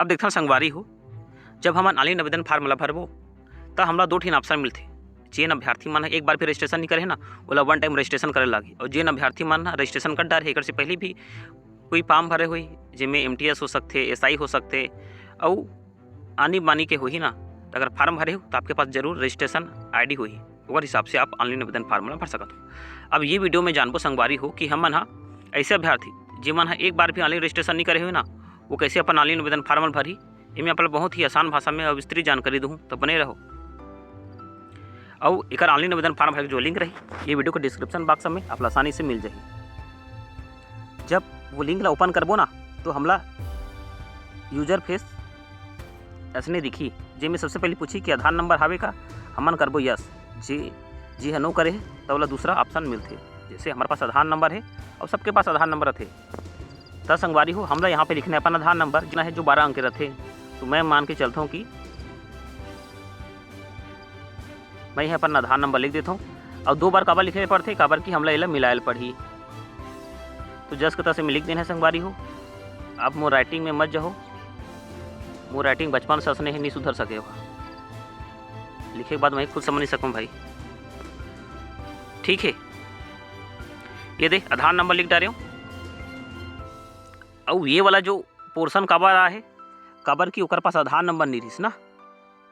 अब देखथन संगवारी हो, जब हमन ऑनलाइन आवेदन फार्म ला भरबो त हमला दो ठिन ऑप्शन मिलथे। जेन अभ्यर्थी मन एक बार भी रजिस्ट्रेशन नहीं करे ना, ओला वन टाइम रजिस्ट्रेशन करे लागी। और जेन अभ्यर्थी मन रजिस्ट्रेशन कर डारे एकर से पहले भी कोई फॉर्म भरे हुई जेमे MTS हो सकथे, SI हो सकथे और आनी बानी के होही ना, तो अगर फार्म भरे हो तो आपके पास जरूर रजिस्ट्रेशन ID होही, ओकर हिसाब से आप ऑनलाइन आवेदन फार्म ला भर सकत हो। अब ये वीडियो में जानबो संगवारी हो कि हमन हा ऐसे अभ्यर्थी जेमन हा एक बार भी ऑनलाइन रजिस्ट्रेशन नहीं करे हुए ना, वो कैसे अपन ऑनलाइन आवेदन फार्म भरी। इनमें अपन बहुत ही आसान भाषा में और विस्तृत जानकारी दूँ, तो बने रहो। और एक ऑनलाइन आवेदन फार्म भरे जो लिंक रही ये वीडियो के डिस्क्रिप्शन बॉक्स में आप आसानी से मिल जाही। जब वो लिंक ला ओपन करबो ना, तो हमला यूजर फेस ऐसने दिखी, जेमें सबसे पहले पूछी कि आधार नंबर हावे का, हमन करबो यस। जी हाँ नो करे तो वाला दूसरा ऑप्शन मिलते। जैसे हमारे पास आधार नंबर है और सबके पास आधार नंबर रथे, तो संगवारी हो हमला यहाँ पे लिखना है अपन आधार नंबर जितना है जो 12 अंक के रथे। तो मैं मान के चलता हूँ कि मैं यहाँ अपन आधार नंबर लिख देता हूँ। और 2 बार काबर लिखे पड़ते, काबर की हमला एला मिलायल पढ़ी। तो जस के तरह से मैं लिख देना है संगवारी हो। आप मोर राइटिंग में मत जाओ, मोर राइटिंग बचपन से असने ही नहीं सुधर सके हो। लिखे के बाद मैं खुद समझ नहीं सकूँ भाई, ठीक है। ये देख आधार नंबर लिख डाले हूँ। और ये वाला जो पोर्शन काबर आ है, काबर की ओकर पास आधार नंबर नहीं रहीस ना,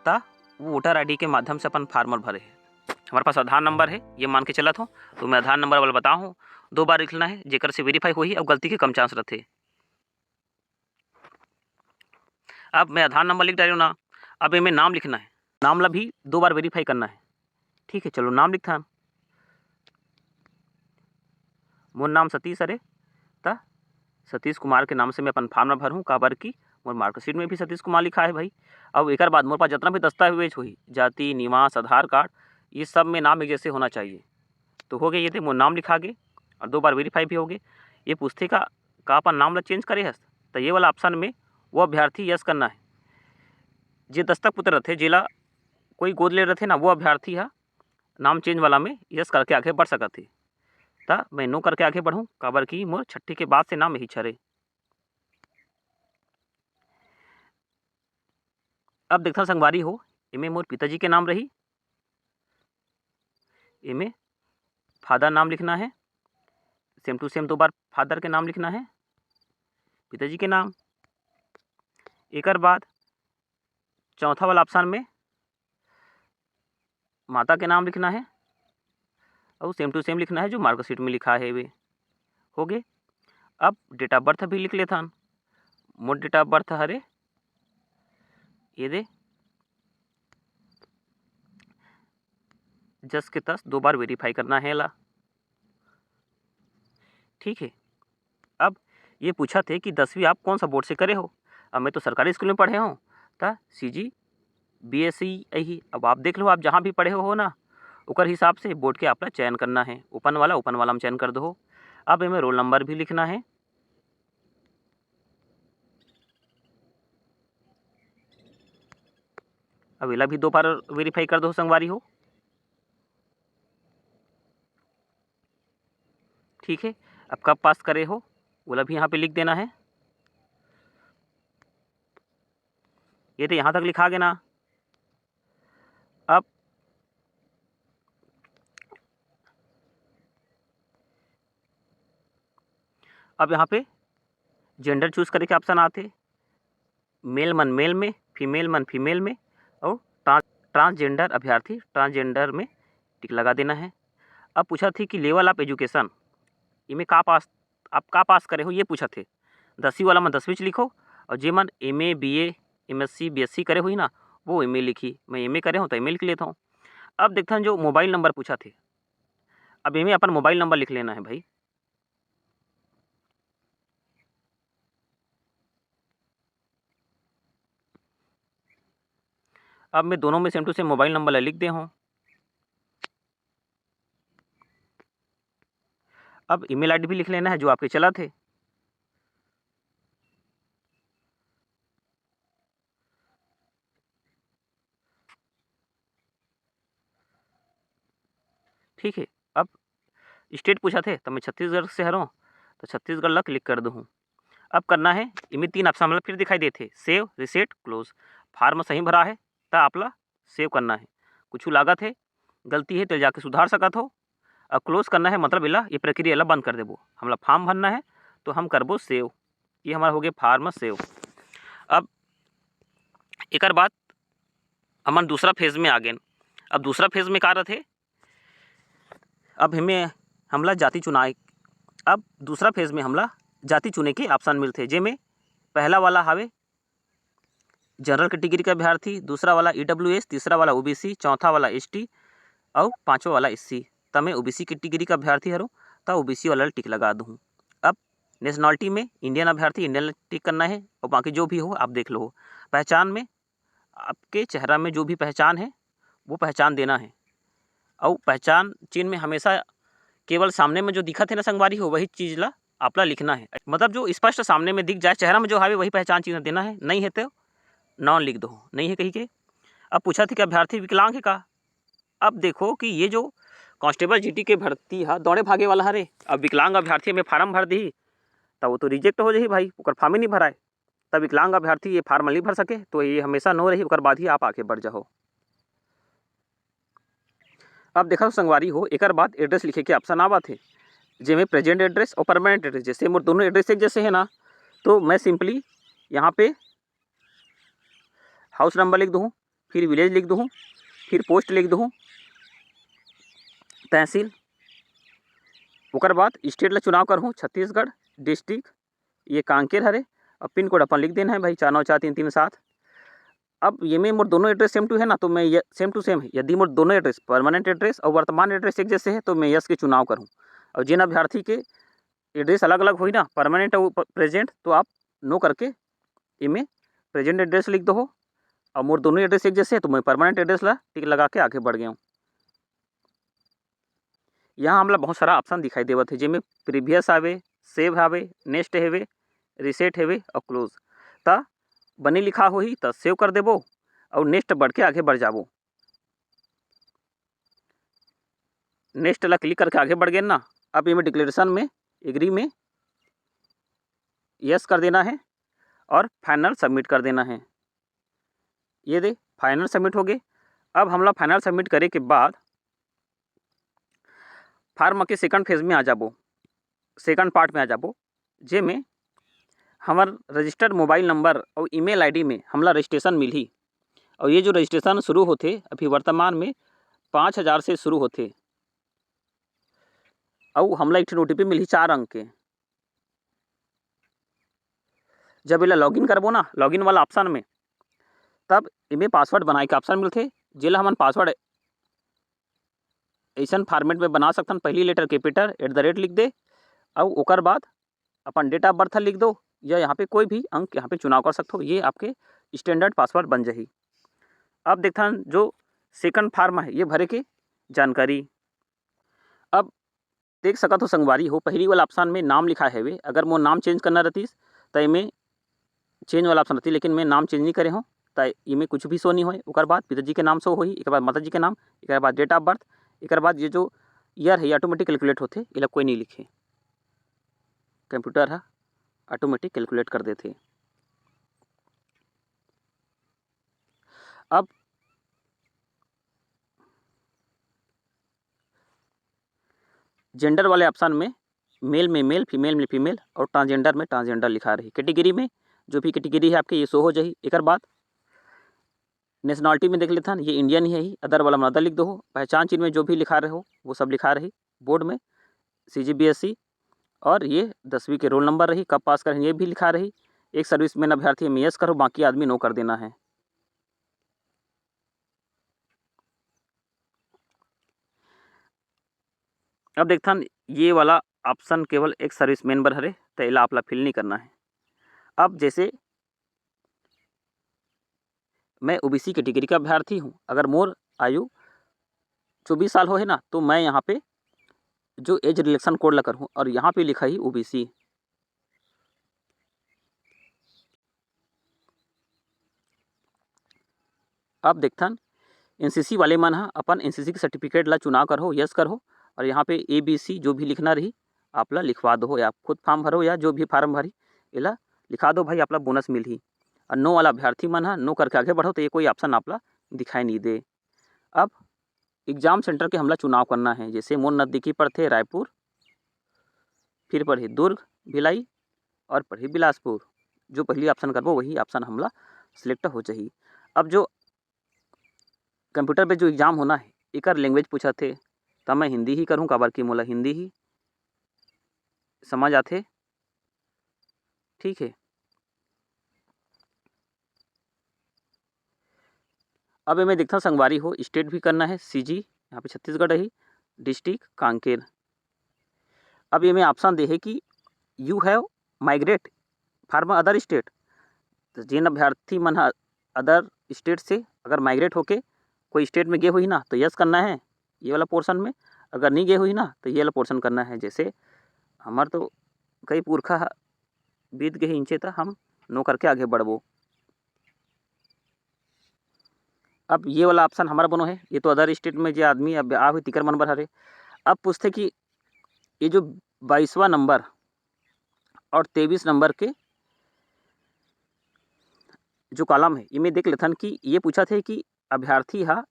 ता वो वोटर ID के माध्यम से अपन फार्मर भरे है। हमारे पास आधार नंबर है ये मान के चलत हो, तो मैं आधार नंबर वाला बताऊँ 2 बार लिखना है, जेकर से वेरीफाई होही और गलती के कम चांस रहते। अब मैं आधार नंबर लिख डाली ना, अब इनमें नाम लिखना है, नाम ला भी 2 बार वेरीफाई करना है, ठीक है। चलो नाम लिखता, मोर नाम सतीश अरे, ता सतीश कुमार के नाम से मैं अपन फार्म भरूँ, काबर की मोर मार्कशीट में भी सतीश कुमार लिखा है भाई। अब एक बाद मोर पास जितना भी दस्तावेज हुई, जाति, निवास, आधार कार्ड, ये सब में नाम एक जैसे होना चाहिए। तो हो गए, ये थे मोर नाम लिखा गए और 2 बार वेरीफाई भी हो गए। ये पूछते का अपन नाम ला चेंज करे हस, तो ये वाला ऑप्शन में वो अभ्यर्थी यस करना है। जे दस्तक पुत्र रहते जेला कोई गोद ले रहते ना, वो अभ्यर्थी हा नाम चेंज वाला में यस करके आगे बढ़ सकत है। ता मैं नो करके आगे बढ़ूँ, काबर की मोर 6 के बाद से नाम यही छरे। अब देखता संगवारी हो, इमें मोर पिताजी के नाम रही, इमें फादर नाम लिखना है, सेम टू सेम 2 बार फादर के नाम लिखना है, पिताजी के नाम। एक बाद चौथा वाला ऑप्शन में माता के नाम लिखना है और सेम टू सेम लिखना है जो मार्कशीट में लिखा है वे हो गए। अब डेट ऑफ बर्थ भी लिख लेता, मोर डेट ऑफ बर्थ हरे ये दे जस के तस 2 बार वेरीफाई करना है ला, ठीक है। अब ये पूछा थे कि 10वीं आप कौन सा बोर्ड से करे हो। अब मैं तो सरकारी स्कूल में पढ़े हूँ, ता CG BSc यही। अब आप देख लो, आप जहाँ भी पढ़े हो ना, उकर हिसाब से बोर्ड के आपका चयन करना है। ओपन वाला में चयन कर दो। अब इनमें रोल नंबर भी लिखना है, अब इला भी 2 बार वेरीफाई कर दो संगवारी हो, ठीक है। अब कब पास करे हो वाला भी यहाँ पे लिख देना है। ये तो यहाँ तक लिखा गया ना। अब यहाँ पे जेंडर चूज करे के ऑप्शन आते, मेल मन मेल में, फीमेल मन फीमेल में, और ट्रांसजेंडर अभ्यर्थी ट्रांसजेंडर में टिक लगा देना है। अब पूछा थी कि लेवल ऑफ एजुकेशन इमें आप का पास करे हो, ये पूछा थे। 10वीं वाला में 10वीं लिखो, और जे मन MA BA MSc BSc करे हुई ना, वो MA लिखी। मैं MA करे हूँ तो MA लिख लेता हूँ। अब देखता हूँ जो मोबाइल नंबर पूछा थे, अब इमें अपन मोबाइल नंबर लिख लेना है भाई। अब मैं दोनों में same to same mobile number लिख दे हूँ। अब ईमेल ID भी लिख लेना है जो आपके चला थे। ठीक है। अब स्टेट पूछा थे तो मैं छत्तीसगढ़ से हूँ, तो छत्तीसगढ़ ला क्लिक कर दूँ। अब करना है, इनमें 3 ऑप्शन हमला फिर दिखाई देते, सेव, रिसेट, क्लोज। फार्म सही भरा है त आपला सेव करना है, कुछ लागत है, गलती है तो जाके सुधार सकत हो। अब क्लोज करना है मतलब एला ये प्रक्रिया ला बंद कर देबो। हमला फॉर्म भरना है तो हम करबो सेव, ये हमारा हो गया फार्म सेव। अब एकर बाद हमन दूसरा फेज में आ गए। अब दूसरा फेज में का रथे, अब हमें हमला जाति चुनाए। अब दूसरा फेज में हमला जाति चुने के ऑप्शन मिलते, जेमें पहला वाला हावे जनरल कैटेगरी का अभ्यर्थी, दूसरा वाला EWS, तीसरा वाला OBC, चौथा वाला ST और पाँचवा वाला SC। तब मैं OBC कैटेगरी का अभ्यर्थी हूँ तो OBC वाला टिक लगा दूँ। अब नेशनलिटी में इंडियन अभ्यर्थी इंडियन टिक करना है और बाकी जो भी हो आप देख लो। पहचान में आपके चेहरा में जो भी पहचान है वो पहचान देना है, और पहचान चिन्ह में हमेशा केवल सामने में जो दिखत है ना संगवारी हो वही चीज़ ला आपला लिखना है, मतलब जो स्पष्ट सामने में दिख जाए चेहरा में जो हावे वही पहचान चिन्ह देना है। नहीं है तो नॉन लिख दो, नहीं है कही के। अब पूछा थी कि अभ्यर्थी विकलांग है का। अब देखो कि ये जो कांस्टेबल GT के भर्ती है दौड़े भागे वाला हरे, अब विकलांग अभ्यर्थी में फार्म भर दी तब वो तो रिजेक्ट हो जाही भाई, ओकर फार्म ही नहीं भराए, तब विकलांग अभ्यर्थी ये फार्म नहीं भर सके, तो ये हमेशा नो रही, ओकर बाद ही आप आगे बढ़ जाओ। अब देखो संगवारी हो, एक बाद एड्रेस लिखे के ऑप्शन आवा थे, जेमें प्रेजेंट एड्रेस और परमानेंट एड्रेस। जैसे मोर दोनों एड्रेस एक जैसे है ना, तो मैं सिंपली यहाँ पे हाउस नंबर लिख दूँ, फिर विलेज लिख दूँ, फिर पोस्ट लिख दूँ, तहसील, ओकर बाद स्टेट ला चुनाव करहूँ छत्तीसगढ़, डिस्ट्रिक्ट ये कांकेर हरे, और पिन कोड अपन लिख देना है भाई 494337। अब ये में मोर दोनों एड्रेस सेम टू है ना, तो मैं ये सेम टू सेम है। यदि मोर दोनों एड्रेस परमानेंट एड्रेस और वर्तमान एड्रेस एक जैसे है तो मैं यस के चुनाव करूँ। और जिन अभ्यर्थी के एड्रेस अलग अलग हुई ना, परमानेंट और प्रेजेंट, तो आप नो करके इमें प्रेजेंट एड्रेस लिख दो हो, और मोर दोनों एड्रेस एक जैसे है तो मैं परमानेंट एड्रेस ला टिक लगा के आगे बढ़ गया हूँ। यहाँ हमला बहुत सारा ऑप्शन दिखाई देवत है, जिसमें प्रीवियस आवे, सेव आवे, नेक्स्ट हेवे, रिसेट हेवे और क्लोज। ता बनी लिखा होही तो सेव कर देबो और नेक्स्ट बढ़ के आगे बढ़ जाबो। नेक्स्ट ला क्लिक करके आगे बढ़ गए ना। अब ये डिक्लेरेशन में एग्री में यस कर देना है और फाइनल सबमिट कर देना है। ये दे फाइनल सबमिट हो गए। अब हमला फाइनल सबमिट करे के बाद फार्म के सेकंड फेज में आ जाबो, सेकंड पार्ट में आ जाबो, जेमें हमार रजिस्टर्ड मोबाइल नंबर और ईमेल आईडी में हमला रजिस्ट्रेशन मिली। और ये जो रजिस्ट्रेशन शुरू होते अभी वर्तमान में 5000 से शुरू होते, और हमला एक OTP मिली 4 अंक के। जब इला लॉगिन करबो ना, लॉगिन वाला ऑप्शन में, तब इमें पासवर्ड बनाए के ऑप्शन मिलते, जेला हमन पासवर्ड ऐसा फॉर्मेट में बना सकथन। पहली लेटर कैपिटल @ लिख दे और ओकर बाद अपन डेट ऑफ बर्थ लिख दो, या यहाँ पे कोई भी अंक यहाँ पे चुनाव कर सकते हो, ये आपके स्टैंडर्ड पासवर्ड बन जाही। अब देखथन जो सेकंड फार्म है ये भरे के जानकारी। अब देख सकत हो संगवारी हो, पहली वाला ऑप्शन में नाम लिखा है वे, अगर मोर नाम चेंज करना रहीस तो इमें चेंज वाला ऑप्शन रहती, लेकिन मैं नाम चेंज नहीं करे हूँ तो इमें कुछ भी शो नहीं होए। ओकर बाद पिताजी के नाम शो होही, एक बाद माता जी के नाम, एक बाद डेट ऑफ बर्थ, एक बाद ये जो ईयर है ऑटोमेटिक कैलकुलेट होते, इला कोई नहीं लिखे, कंप्यूटर है ऑटोमेटिक कैलकुलेट कर देते। अब जेंडर वाले ऑप्शन में मेल में मेल, फीमेल में फीमेल और ट्रांसजेंडर में ट्रांसजेंडर लिखा रही। कैटेगरी में जो भी कैटेगरी है आपके ये शो हो जाही। एक बाद नेशनलिटी में देख लेते हैं, ये इंडियन ही है ही, अदर वाला अदर लिख दो हो। पहचान चिन्ह में जो भी लिखा रहे हो वो सब लिखा रही। बोर्ड में CGBSE और ये 10वीं के रोल नंबर रही, कब पास करें ये भी लिखा रही। एक सर्विसमैन अभ्यर्थी में यस करो, बाकी आदमी नो कर देना है। अब देखता ये वाला ऑप्शन केवल एक सर्विसमैन बर हरे, तो इला आपला फिल नहीं करना है। अब जैसे मैं OBC कैटेगरी का अभ्यर्थी हूँ, अगर मोर आयु 24 साल हो है ना, तो मैं यहाँ पे जो एज रिलेक्शन कोड ला करूँ और यहाँ पे लिखा ही OBC। अब देखथन NCC वाले मन हा अपन NCC के सर्टिफिकेट ला चुनाव करो, यस करो, और यहाँ पे ABC जो भी लिखना रही आप ला लिखवा दो, या खुद फॉर्म भरो या जो भी फार्म भरी एला लिखा दो भाई, आपला बोनस मिलही। और नो वाला अभ्यर्थी मन ह नो करके आगे बढ़ो तो ये कोई ऑप्शन आपला दिखाई नहीं दे। अब एग्जाम सेंटर के हमला चुनाव करना है, जैसे मोर नज़दीकी पड़थे रायपुर, फिर पढ़ी दुर्ग, भिलाई और पढ़ी बिलासपुर। जो पहली ऑप्शन करबो वही ऑप्शन हमला सिलेक्ट हो जाही। अब जो कंप्यूटर पे जो एग्जाम होना है एकर लैंग्वेज पूछा थे, तो मैं हिंदी ही करूँ, काबर की मोला हिंदी ही समझ आथे। ठीक है। अब मैं देखता संगवारी हो स्टेट भी करना है, सीजी यहाँ पे छत्तीसगढ़ रही, डिस्ट्रिक्ट कांकेर। अब ये में ऑप्शन दे है कि you have migrate from other state, तो जिन अभ्यर्थी मन ह अदर स्टेट से अगर माइग्रेट होके कोई स्टेट में गे हुई ना तो यस करना है ये वाला पोर्शन में, अगर नहीं गे हुई ना तो ये वाला पोर्शन करना है। जैसे हमार तो कई पुरखा बीत गए इंचे तक हम नो करके आगे बढ़बो। अब ये वाला ऑप्शन हमारा बनो है, ये तो अदर स्टेट में जो आदमी अब आ हुई तिकर मन बर हरे। अब पूछते कि ये जो 22वां नंबर और 23 नंबर के जो कॉलम है इनमें देख लेथन कि ये पूछा थे कि अभ्यर्थी हा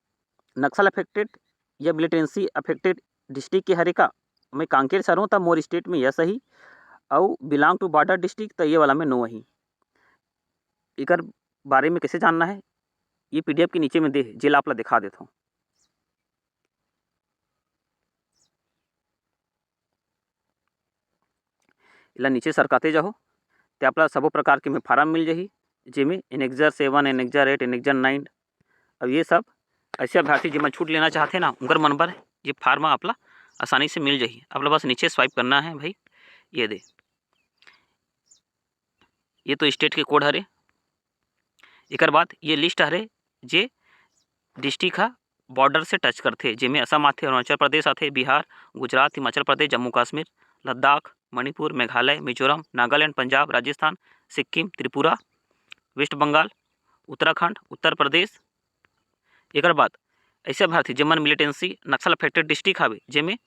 नक्सल अफेक्टेड या मिलिटेंसी अफेक्टेड डिस्ट्रिक्ट के हरे का। मैं कांकेर से हूँ तब मोर स्टेट में यस ही, और बिलोंग टू बॉर्डर डिस्ट्रिक्ट तो ये वाला में नो ही। इकर बारे में कैसे जानना है ये PDF के नीचे में दे जेल आपला दिखा देता हूँ। इला नीचे सरकाते जाओ तो आपला सबो प्रकार के में फार्म मिल जाही, जेमें एनेक्जर 7, एनेक्जर 8, एनेक्जर 9। अब ये सब ऐसे अभ्यर्थी जिमन छूट लेना चाहते ना उनकर मन पर ये फार्म आपला आसानी से मिल जाही। आपला बस नीचे स्वाइप करना है भाई, ये दे, ये तो स्टेट के कोड हरे। एकर बाद ये लिस्ट हरे जे डिस्ट्रिक्ट हा बॉर्डर से टच करथे, जेमें असम आथे, अरुणाचल प्रदेश आथे, बिहार, गुजरात, हिमाचल प्रदेश, जम्मू कश्मीर, लद्दाख, मणिपुर, मेघालय, मिजोरम, नागालैंड, पंजाब, राजस्थान, सिक्किम, त्रिपुरा, वेस्ट बंगाल, उत्तराखंड, उत्तर प्रदेश। एकर बाद ऐसे अभ्यर्थी जेमन मिलिटेंसी नक्सल अफेक्टेड डिस्ट्रिक्ट हवे, जेमें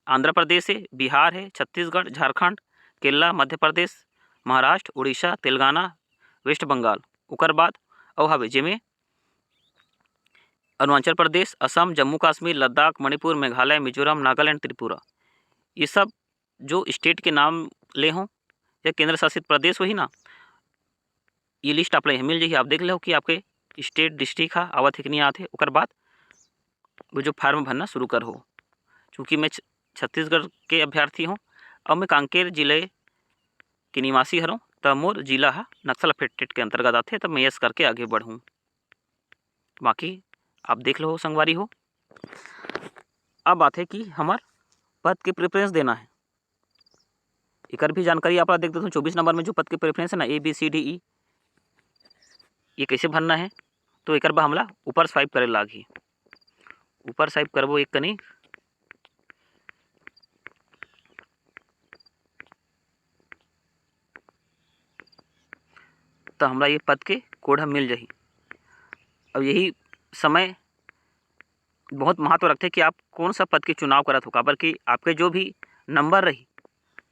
आंध्र प्रदेश है, बिहार है, छत्तीसगढ़, झारखंड, केरला, मध्य प्रदेश, महाराष्ट्र, उड़ीसा, तेलंगाना, वेस्ट बंगाल। ओकर बाद अउ हवे जेमें अरुणाचल प्रदेश, असम, जम्मू कश्मीर, लद्दाख, मणिपुर, मेघालय, मिजोरम, नागालैंड, त्रिपुरा। ये सब जो स्टेट के नाम ले हों या केंद्र शासित प्रदेश होही ना, ये लिस्ट आप यहाँ मिल जाही। आप देख लो कि आपके स्टेट डिस्ट्रिक्ट हा आवत है कि नहीं आते। ओकर बाद वो जो फार्म भरना शुरू कर हो। चूँकि मैं छत्तीसगढ़ के अभ्यर्थी हूँ और मैं कांकेर जिले के निवासी हरों, तब मोर जिला हा नक्सल अफेक्टेड के अंतर्गत आते, तब मैं यस करके आगे बढ़ूँ। बाकी आप देख लो संगवारी हो। अब बात है कि हमार पद के प्रेफरेंस देना है, एकर भी जानकारी आप देख देते हो। 24 नंबर में जो पद के प्रेफरेंस है ना ABCDE, ये कैसे भरना है तो एकर बा हमला ऊपर स्वाइप करे लागी। ऊपर स्वाइप करबो एक कनी, तो हमरा ये पद के कोड हम मिल जाही। अब यही समय बहुत महत्व रखते कि आप कौन सा पद के चुनाव करत हो, काबर कि आपके जो भी नंबर रही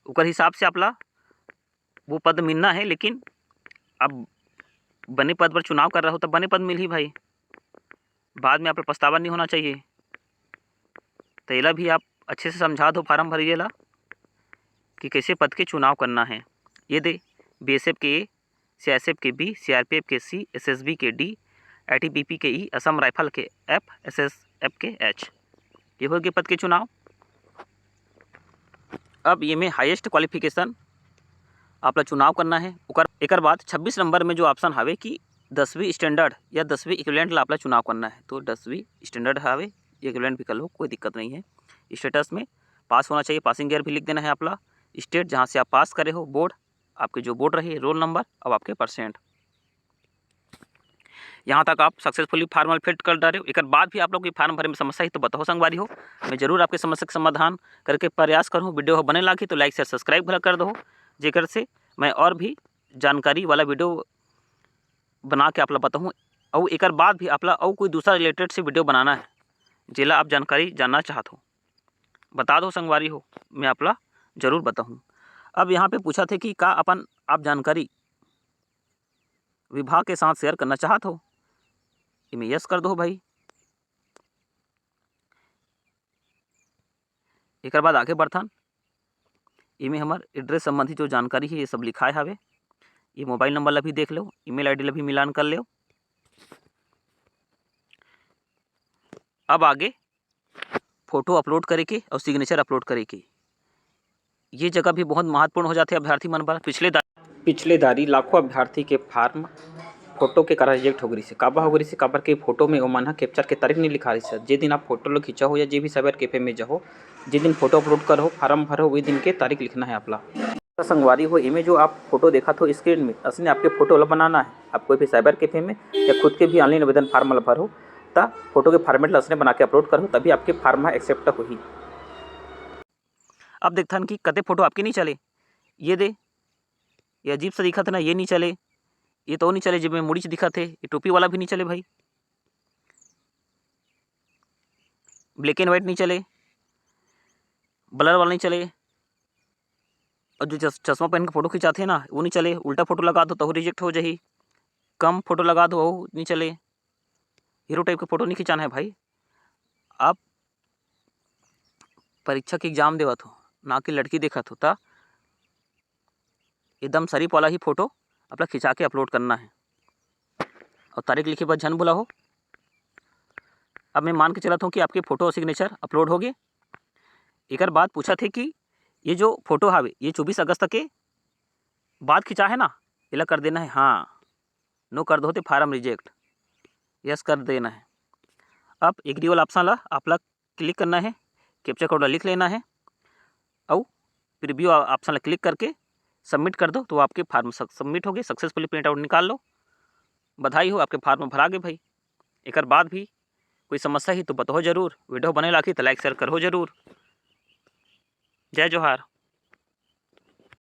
उकर हिसाब से आपला वो पद मिलना है। लेकिन अब बने पद पर चुनाव कर रहा हो तब बने पद मिल ही भाई, बाद में आप पछतावा नहीं होना चाहिए। तो एला भी आप अच्छे से समझा दो फार्म भरिए ला कि कैसे पद के चुनाव करना है। ये दे BSF के A, CISF के B, CRPF के C, SSB के D, ITBP के E, असम राइफल के F, SSF के H। ये हो गए पद के चुनाव। अब ये में हाईएस्ट क्वालिफिकेशन आपला चुनाव करना है। एकर बाद 26 नंबर में जो ऑप्शन हावे कि 10वीं स्टैंडर्ड या 10वीं इक्विवेलेंट ला आपला चुनाव करना है, तो 10वीं स्टैंडर्ड हावे, इक्विवेलेंट भी कर लो, कोई दिक्कत नहीं है। स्टेटस में पास होना चाहिए, पासिंग ईयर भी लिख देना है आपला, स्टेट जहाँ से आप पास करे हो, बोर्ड आपके जो बोर्ड रही, रोल नंबर और आपके परसेंट। यहाँ तक आप सक्सेसफुली फार्म फिल कर डाले। एक बाद भी आप लोग की फार्म भरे में समस्या ही तो बताओ संगवारी हो, मैं जरूर आपके समस्या का समाधान करके प्रयास करूँ। वीडियो बने लागी तो लाइक शेयर सब्सक्राइब भला कर दो, जेकर से मैं और भी जानकारी वाला वीडियो बना के आपला बताऊँ। और एक बाद भी आपला और कोई दूसरा रिलेटेड से वीडियो बनाना है जेला आप जानकारी जानना चाहते हो, बता दो संगवारी हो, मैं आपला जरूर बताऊँ। अब यहाँ पे पूछा थे कि का अपन आप जानकारी विभाग के साथ शेयर करना चाहत हो, इमें यस कर दो भाई। एक बाद आगे बढ़थन, इमें हमार एड्रेस संबंधी जो जानकारी है ये सब लिखाए हवे। ये मोबाइल नंबर ला भी देख लो, ईमेल आईडी ला भी मिलान कर लो। अब आगे फोटो अपलोड करे के और सिग्नेचर अपलोड करे के, ये जगह भी बहुत महत्वपूर्ण हो जाते अभ्यर्थी मन बर। पिछले दारी लाखों अभ्यर्थी के फार्म फोटो के कारण रिजेक्ट हो गई से। काबर हो गई से, काबर के फोटो में ओमन ह कैप्चर के तारीख नहीं लिखा रही से। जे दिन आप फोटो लो खींचा हो या जे भी साइबर कैफे में जाओ, जे दिन फोटो अपलोड करो फार्म भरो वही दिन के तारीख लिखना है आपला। संगवारी हो, इमें जो आप फोटो देखा तो स्क्रीन में असली आपके फोटो ला बनाना है। आप कोई भी साइबर कैफे में या खुद के भी ऑनलाइन आवेदन फार्म ला भरो ता फोटो के फॉर्मेट ला असली बना के अपलोड करो, तभी आपके फार्म एक्सेप्ट होही। अब देखथन कि कते फोटो आपके नहीं चले, ये दे ये अजीब सा दिखत है ना, ये नहीं चले, ये तो नहीं चले, जब में मुड़ीच दिखत है, ये टोपी वाला भी नहीं चले भाई, ब्लैक एंड व्हाइट नहीं चले, ब्लर वाला नहीं चले, और जो चश्मा पहन के फोटो खिंचाते हैं ना वो नहीं चले। उल्टा फोटो लगा दो तो रिजेक्ट हो जाही, कम फोटो लगा दो वो नहीं चले। हीरो टाइप के फोटो नहीं खिंचाना है भाई। आप परीक्षा के एग्जाम देवत हो, ना कि लड़की देखत हो, ता एकदम शरीफ वाला ही फोटो अपना खिंचा के अपलोड करना है और तारीख लिखे बाद झन बोला हो। अब मैं मान के चलता हूँ कि आपके फोटो और सिग्नेचर अपलोड हो गए। एक बात पूछा थे कि ये जो फोटो हावे ये 24 अगस्त के बाद खिंचा है ना, इला कर देना है हाँ, नो कर दो तो फार्म रिजेक्ट, यस कर देना है। अब एग्री वाला ऑप्शन ला आप ला क्लिक करना है, कैप्चर कोड लिख लेना है और प्रीव्यू ऑप्शन ला क्लिक करके सबमिट कर दो, तो आपके फार्म सबमिट हो गए, सक्सेसफुली प्रिंट आउट निकाल लो। बधाई हो, आपके फार्म भरा गए भाई। एक बाद भी कोई समस्या ही तो बताओ जरूर, वीडियो बने लाखी तो लाइक शेयर करो जरूर। जय जोहार।